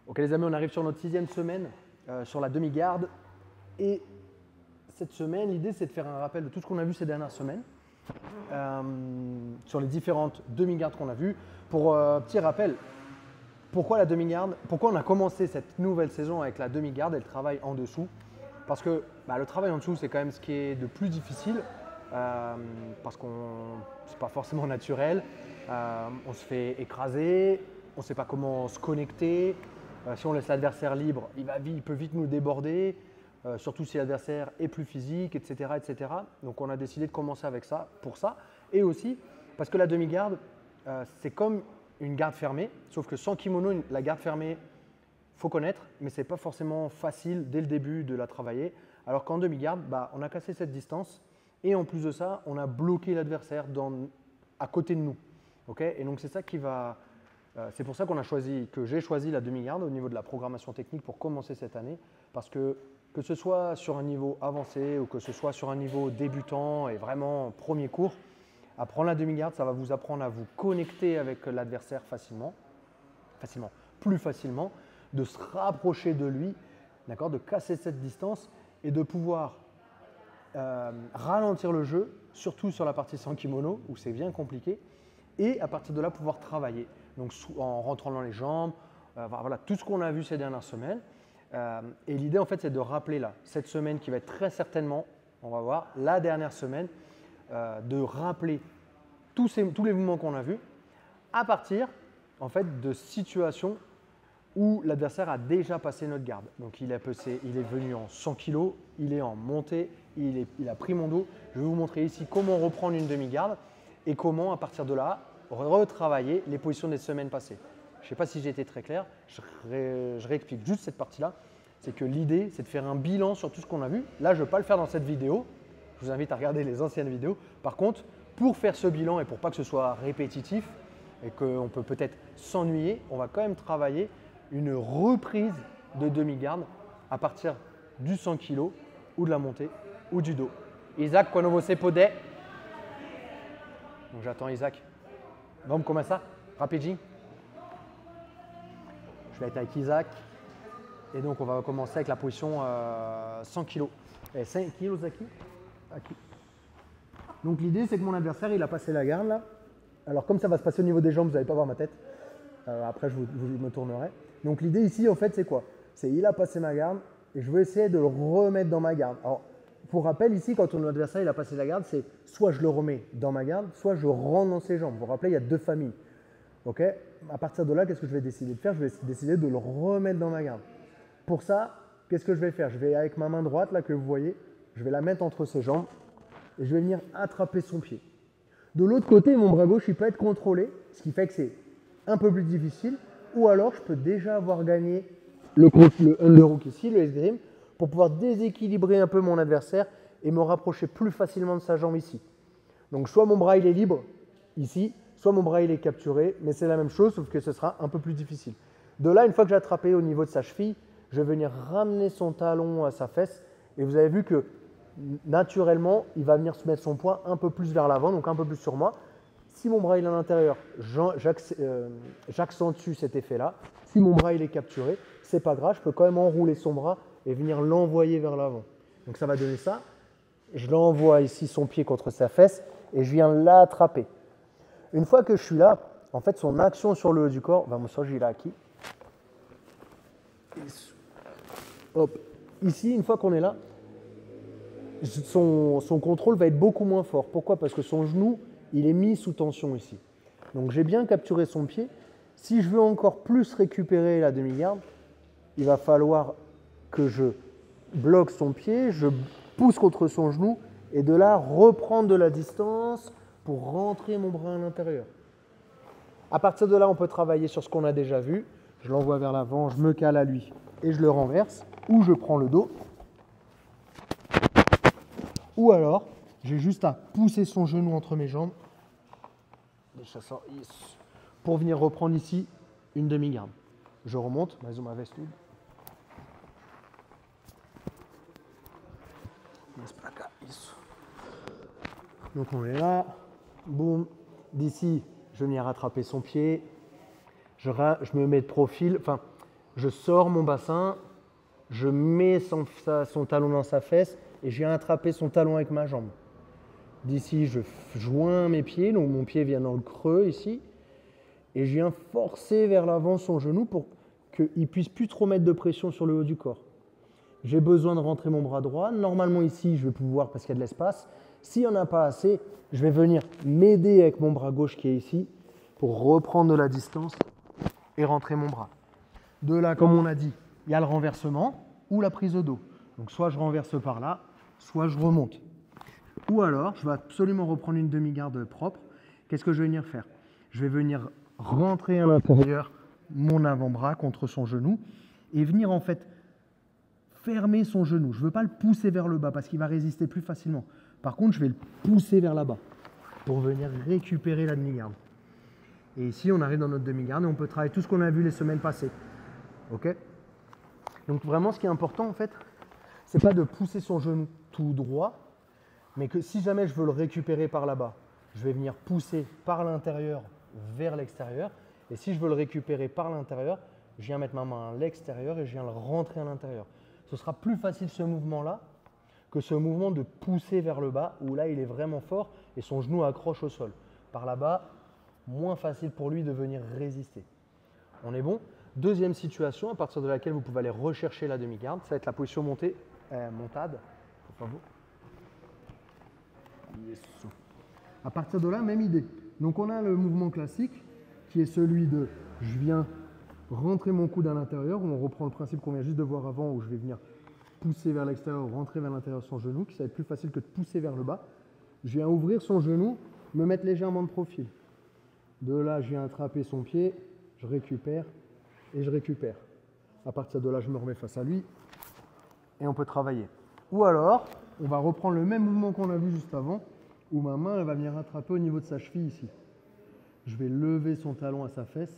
Ok les amis, on arrive sur notre 6e semaine, sur la demi-garde. Et cette semaine, l'idée c'est de faire un rappel de tout ce qu'on a vu ces dernières semaines, sur les différentes demi-gardes qu'on a vues. Pour petit rappel, pourquoi la demi-garde? Pourquoi on a commencé cette nouvelle saison avec la demi-garde et le travail en dessous? Parce que le travail en dessous, c'est quand même ce qui est de plus difficile, parce que ce n'est pas forcément naturel. On se fait écraser, on ne sait pas comment se connecter. Si on laisse l'adversaire libre, il peut vite nous déborder, surtout si l'adversaire est plus physique, etc., etc. Donc on a décidé de commencer avec ça, pour ça. Et aussi parce que la demi-garde, c'est comme une garde fermée, sauf que sans kimono, la garde fermée, il faut connaître, mais ce n'est pas forcément facile dès le début de la travailler. Alors qu'en demi-garde, on a cassé cette distance et en plus de ça, on a bloqué l'adversaire à côté de nous. Okay, et donc c'est ça qui va… c'est pour ça que j'ai choisi la demi-garde au niveau de la programmation technique pour commencer cette année, parce que ce soit sur un niveau avancé ou que ce soit sur un niveau débutant et vraiment premier cours, apprendre la demi-garde, ça va vous apprendre à vous connecter avec l'adversaire plus facilement, de se rapprocher de lui, de casser cette distance et de pouvoir ralentir le jeu, surtout sur la partie sans kimono où c'est bien compliqué, et à partir de là pouvoir travailler. Donc en rentrant dans les jambes, voilà tout ce qu'on a vu ces dernières semaines. Et l'idée en fait c'est de rappeler là, cette semaine qui va être très certainement, on va voir, la dernière semaine, de rappeler tous les mouvements qu'on a vus à partir en fait de situations où l'adversaire a déjà passé notre garde. Donc il est venu en 100 kg, il est en montée, il a pris mon dos. Je vais vous montrer ici comment reprendre une demi-garde et comment à partir de là retravailler les positions des semaines passées. Je ne sais pas si j'ai été très clair, je réexplique juste cette partie-là. C'est que l'idée, c'est de faire un bilan sur tout ce qu'on a vu. Là, je ne vais pas le faire dans cette vidéo. Je vous invite à regarder les anciennes vidéos. Par contre, pour faire ce bilan et pour pas que ce soit répétitif et qu'on peut peut-être s'ennuyer, on va quand même travailler une reprise de demi-garde à partir du 100 kg ou de la montée ou du dos. Isaac, quando você puder. Donc j'attends Isaac. Vamos começar? Rapidinho. Je vais être avec Isaac. Et donc on va commencer avec la position 100 kg. Et 5 kg aqui. Donc l'idée c'est que mon adversaire il a passé la garde là. Alors comme ça va se passer au niveau des jambes, vous n'allez pas voir ma tête. Après je me tournerai. Donc l'idée ici en fait c'est quoi? C'est il a passé ma garde et je veux essayer de le remettre dans ma garde. Alors pour rappel ici quand ton adversaire il a passé la garde, c'est soit je le remets dans ma garde, soit je rentre dans ses jambes. Vous vous rappelez il y a deux familles. Ok? À partir de là qu'est-ce que je vais décider de faire? Je vais décider de le remettre dans ma garde. Pour ça, qu'est-ce que je vais faire? Je vais avec ma main droite là que vous voyez, je vais la mettre entre ses jambes et je vais venir attraper son pied. De l'autre côté, mon bras gauche il peut être contrôlé, ce qui fait que c'est un peu plus difficile. Ou alors, je peux déjà avoir gagné le underhook ici, le esgrime, pour pouvoir déséquilibrer un peu mon adversaire et me rapprocher plus facilement de sa jambe ici. Donc, soit mon bras il est libre ici, soit mon bras il est capturé, mais c'est la même chose, sauf que ce sera un peu plus difficile. De là, une fois que j'ai attrapé au niveau de sa cheville, je vais venir ramener son talon à sa fesse et vous avez vu que naturellement, il va venir se mettre son poing un peu plus vers l'avant, donc un peu plus sur moi. Si mon bras il est à l'intérieur, j'accentue cet effet-là. Si mon bras il est capturé, c'est pas grave, je peux quand même enrouler son bras et venir l'envoyer vers l'avant. Donc ça va donner ça. Je l'envoie ici son pied contre sa fesse et je viens l'attraper. Une fois que je suis là, en fait son action sur le haut du corps, vamos surgir là aquí. Hop. Ici, une fois qu'on est là, son contrôle va être beaucoup moins fort. Pourquoi? Parce que son genou il est mis sous tension ici. Donc j'ai bien capturé son pied. Si je veux encore plus récupérer la demi-garde, il va falloir que je bloque son pied, je pousse contre son genou et de là reprendre de la distance pour rentrer mon bras à l'intérieur. À partir de là, on peut travailler sur ce qu'on a déjà vu. Je l'envoie vers l'avant, je me cale à lui et je le renverse ou je prends le dos. Ou alors, j'ai juste à pousser son genou entre mes jambes pour venir reprendre ici une demi-garde. Je remonte, mais ma veste. Donc on est là, boum. D'ici, je viens rattraper son pied. Je me mets de profil. Enfin, Je sors mon bassin, je mets son talon dans sa fesse et je viens attraper son talon avec ma jambe. D'ici, je joins mes pieds, donc mon pied vient dans le creux ici, et je viens forcer vers l'avant son genou pour qu'il ne puisse plus trop mettre de pression sur le haut du corps. J'ai besoin de rentrer mon bras droit. Normalement ici, je vais pouvoir parce qu'il y a de l'espace. S'il n'y en a pas assez, je vais venir m'aider avec mon bras gauche qui est ici pour reprendre de la distance et rentrer mon bras. De là, comme on a dit, il y a le renversement ou la prise de dos. Donc soit je renverse par là, soit je remonte. Ou alors, je vais absolument reprendre une demi-garde propre. Qu'est-ce que je vais venir faire? Je vais venir rentrer à l'intérieur mon avant-bras contre son genou et venir en fait fermer son genou. Je ne veux pas le pousser vers le bas parce qu'il va résister plus facilement. Par contre, je vais le pousser vers là-bas pour venir récupérer la demi-garde. Et ici, on arrive dans notre demi-garde et on peut travailler tout ce qu'on a vu les semaines passées. OK? Donc vraiment, ce qui est important en fait, c'est pas de pousser son genou tout droit, mais que si jamais je veux le récupérer par là-bas, je vais venir pousser par l'intérieur vers l'extérieur. Et si je veux le récupérer par l'intérieur, je viens mettre ma main à l'extérieur et je viens le rentrer à l'intérieur. Ce sera plus facile ce mouvement-là que ce mouvement de pousser vers le bas, où là il est vraiment fort et son genou accroche au sol. Par là-bas, moins facile pour lui de venir résister. On est bon? Deuxième situation, à partir de laquelle vous pouvez aller rechercher la demi-garde, ça va être la position montade. Por favor. Yes. À partir de là, même idée. Donc on a le mouvement classique qui est celui de je viens rentrer mon coude à l'intérieur, où on reprend le principe qu'on vient juste de voir avant, où je vais venir pousser vers l'extérieur, rentrer vers l'intérieur son genou, qui ça va être plus facile que de pousser vers le bas. Je viens ouvrir son genou, me mettre légèrement de profil. De là, je viens attraper son pied, je récupère et je récupère. À partir de là, je me remets face à lui et on peut travailler. Ou alors, on va reprendre le même mouvement qu'on a vu juste avant, où ma main elle va venir attraper au niveau de sa cheville ici. Je vais lever son talon à sa fesse,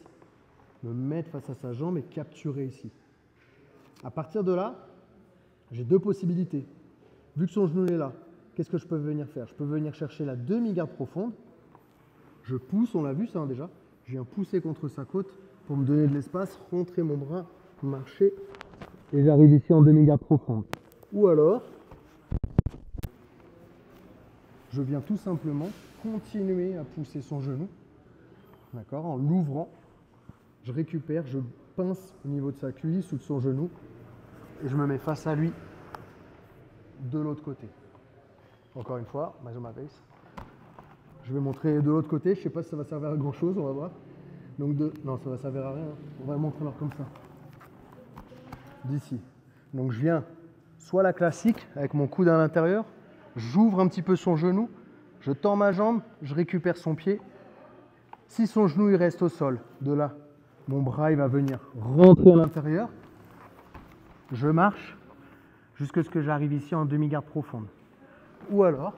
me mettre face à sa jambe et capturer ici. À partir de là, j'ai deux possibilités. Vu que son genou est là, qu'est-ce que je peux venir faire? Je peux venir chercher la demi-garde profonde. Je pousse, on l'a vu ça déjà. Je viens pousser contre sa côte pour me donner de l'espace, rentrer mon bras, marcher et j'arrive ici en demi-garde profonde. Ou alors, je viens tout simplement continuer à pousser son genou, d'accord, en l'ouvrant. Je récupère, je pince au niveau de sa cuisse ou de son genou et je me mets face à lui de l'autre côté. Encore une fois, mais on m'abaisse. Je vais montrer de l'autre côté, je ne sais pas si ça va servir à grand chose, on va voir. Donc non, ça va servir à rien, on va montrer alors comme ça. D'ici. Donc je viens soit la classique avec mon coude à l'intérieur, j'ouvre un petit peu son genou, je tends ma jambe, je récupère son pied. Si son genou il reste au sol, de là, mon bras il va venir rentrer à l'intérieur. Je marche jusqu'à ce que j'arrive ici en demi-garde profonde. Ou alors,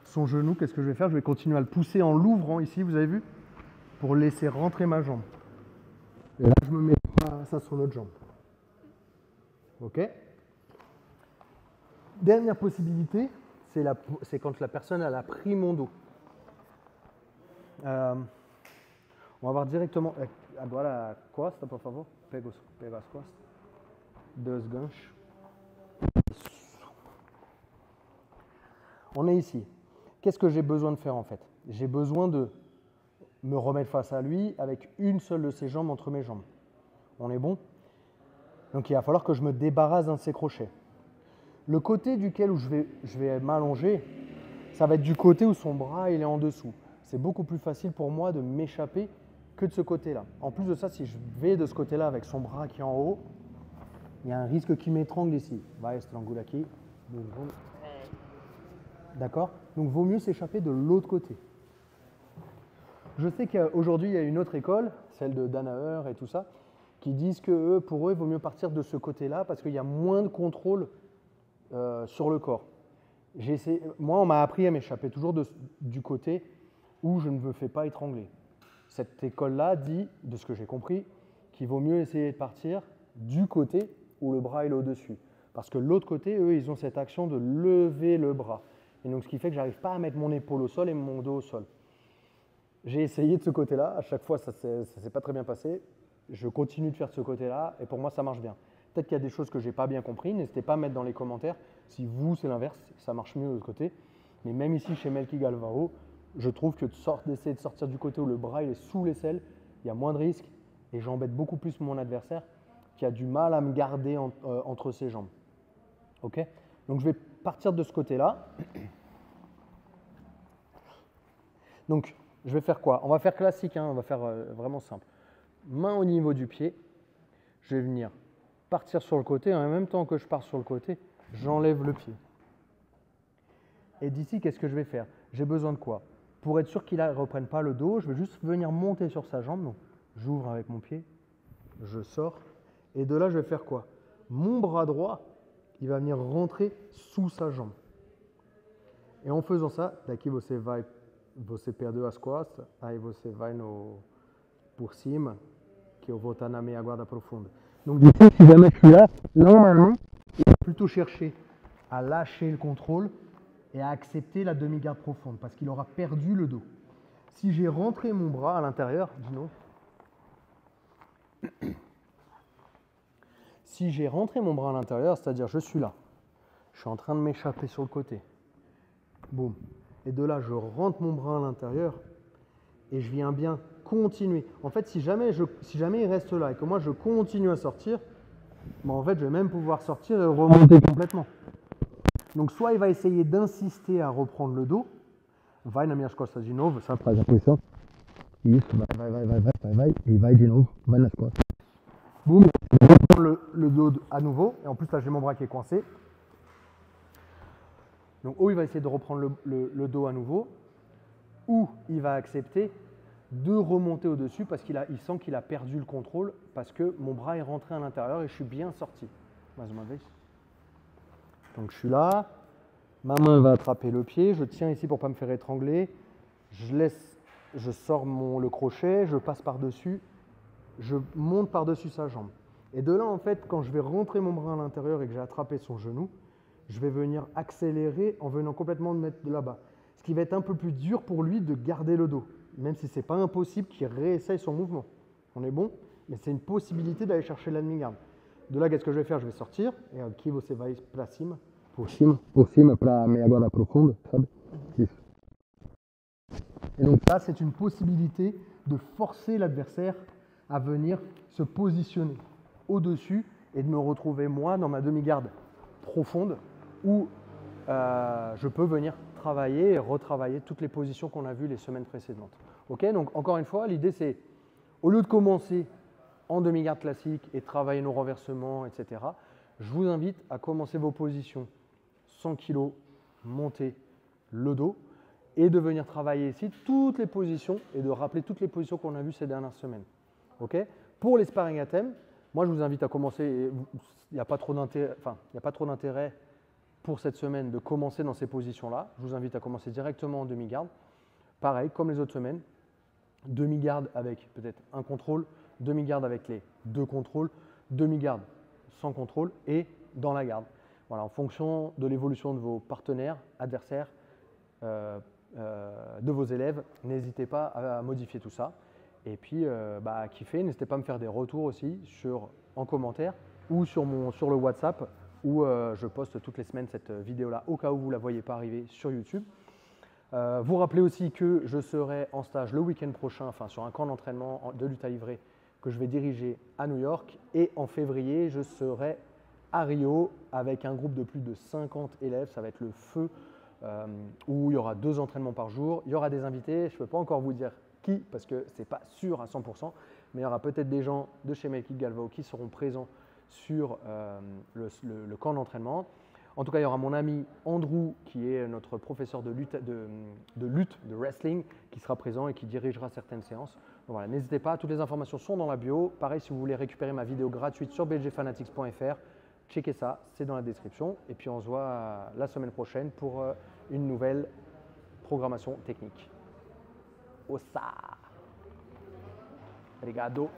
son genou, qu'est-ce que je vais faire? Je vais continuer à le pousser en l'ouvrant ici, vous avez vu, pour laisser rentrer ma jambe. Et là, je me mets ça sur l'autre jambe. OK? Dernière possibilité, c'est quand la personne elle a pris mon dos. On va voir directement. Agora, costa, por favor. Pega as costas. Deux ganchos. On est ici. Qu'est-ce que j'ai besoin de faire en fait? J'ai besoin de me remettre face à lui avec une seule de ses jambes entre mes jambes. On est bon? Donc il va falloir que je me débarrasse d'un de ces crochets. Le côté duquel où je vais m'allonger, ça va être du côté où son bras il est en dessous. C'est beaucoup plus facile pour moi de m'échapper que de ce côté-là. En plus de ça, si je vais de ce côté-là avec son bras qui est en haut, il y a un risque qu'il m'étrangle ici. Va estrangula aqui. D'accord? Donc, vaut mieux s'échapper de l'autre côté. Je sais qu'aujourd'hui, il y a une autre école, celle de Danaher et tout ça, qui disent que pour eux, il vaut mieux partir de ce côté-là parce qu'il y a moins de contrôle sur le corps. Moi, on m'a appris à m'échapper toujours du côté où je ne me fais pas étrangler. Cette école-là dit, de ce que j'ai compris, qu'il vaut mieux essayer de partir du côté où le bras est au-dessus. Parce que l'autre côté, eux, ils ont cette action de lever le bras. Et donc, ce qui fait que je n'arrive pas à mettre mon épaule au sol et mon dos au sol. J'ai essayé de ce côté-là. À chaque fois, ça ne s'est pas très bien passé. je continue de faire de ce côté-là et pour moi, ça marche bien. Peut-être qu'il y a des choses que je n'ai pas bien compris. N'hésitez pas à mettre dans les commentaires si vous, c'est l'inverse, ça marche mieux de l'autre côté. Mais même ici, chez Melky Galvao, je trouve que d'essayer de sortir du côté où le bras il est sous l'aisselle, il y a moins de risques et j'embête beaucoup plus mon adversaire qui a du mal à me garder entre ses jambes. Ok? Donc, je vais partir de ce côté-là. Donc, je vais faire quoi? On va faire classique, hein, on va faire vraiment simple. Main au niveau du pied, je vais venir partir sur le côté, en même temps que je pars sur le côté, j'enlève le pied. Et d'ici, qu'est-ce que je vais faire? J'ai besoin de quoi? Pour être sûr qu'il ne reprenne pas le dos, je vais juste venir monter sur sa jambe. Donc, j'ouvre avec mon pied, je sors. Et de là, je vais faire quoi? Mon bras droit, il va venir rentrer sous sa jambe. Et en faisant ça, daqui você perdeu as costas, aí você vai por cima, que eu vou estar na meia guarda profunda. Donc d'ici, si jamais je suis là, normalement, il va plutôt chercher à lâcher le contrôle et à accepter la demi-garde profonde parce qu'il aura perdu le dos. Si j'ai rentré mon bras à l'intérieur, dis non. Si j'ai rentré mon bras à l'intérieur, c'est-à-dire je suis là, je suis en train de m'échapper sur le côté, boum, et de là je rentre mon bras à l'intérieur et je viens bien continuer. En fait, si jamais il reste là et que moi je continue à sortir, ben en fait je vais même pouvoir sortir et remonter complètement. Donc soit il va essayer d'insister à reprendre le dos, vai nas minhas costas de novo, sabe, faz a posição, isso, vai, e vai de novo, vai nas costas. Boum, je reprends le dos à nouveau, et en plus là j'ai mon bras qui est coincé. Donc ou il va essayer de reprendre le dos à nouveau, ou il va accepter de remonter au-dessus parce qu'il sent qu'il a perdu le contrôle parce que mon bras est rentré à l'intérieur et je suis bien sorti. Donc je suis là, ma main va attraper le pied, je tiens ici pour ne pas me faire étrangler, je sors le crochet, je passe par-dessus, je monte par-dessus sa jambe. Et de là, en fait, quand je vais rentrer mon bras à l'intérieur et que j'ai attrapé son genou, je vais venir accélérer en venant complètement me mettre de là-bas. Ce qui va être un peu plus dur pour lui de garder le dos, même si ce n'est pas impossible qu'il réessaye son mouvement. On est bon, mais c'est une possibilité d'aller chercher la demi-garde. De là, qu'est-ce que je vais faire? Je vais sortir. Et aqui você vai para cima. Por cima para a meia guarda profunda, sabe? Isso. Et donc ça, c'est une possibilité de forcer l'adversaire à venir se positionner au-dessus et de me retrouver moi dans ma demi-garde profonde où je peux venir travailler et retravailler toutes les positions qu'on a vues les semaines précédentes. Ok, donc encore une fois, l'idée c'est, au lieu de commencer en demi-garde classique et de travailler nos renversements, etc., je vous invite à commencer vos positions 100 kg, monter le dos et de venir travailler ici toutes les positions et de rappeler toutes les positions qu'on a vues ces dernières semaines. Ok, pour les sparring à thème, moi je vous invite à commencer, il n'y a pas trop d'intérêt pour cette semaine de commencer dans ces positions-là. Je vous invite à commencer directement en demi-garde. Pareil, comme les autres semaines, demi-garde avec peut-être un contrôle, demi-garde avec les deux contrôles, demi-garde sans contrôle et dans la garde. Voilà, en fonction de l'évolution de vos partenaires, adversaires, de vos élèves, n'hésitez pas à modifier tout ça. Et puis, à kiffer, n'hésitez pas à me faire des retours aussi en commentaire ou sur le WhatsApp où je poste toutes les semaines cette vidéo-là au cas où vous ne la voyez pas arriver sur YouTube. Vous rappelez aussi que je serai en stage le week-end prochain, enfin sur un camp d'entraînement de lutte à livrer que je vais diriger à New York. Et en février, je serai à Rio avec un groupe de plus de 50 élèves. Ça va être le feu où il y aura 2 entraînements par jour. Il y aura des invités, je ne peux pas encore vous dire qui parce que ce n'est pas sûr à 100%, mais il y aura peut-être des gens de chez Melky Galvao qui seront présents sur le camp d'entraînement. En tout cas, il y aura mon ami Andrew, qui est notre professeur de lutte, de wrestling, qui sera présent et qui dirigera certaines séances. Donc voilà, n'hésitez pas, toutes les informations sont dans la bio. Pareil, si vous voulez récupérer ma vidéo gratuite sur bgfanatics.fr, checkez ça, c'est dans la description. Et puis on se voit la semaine prochaine pour une nouvelle programmation technique. Ossa! Obrigado!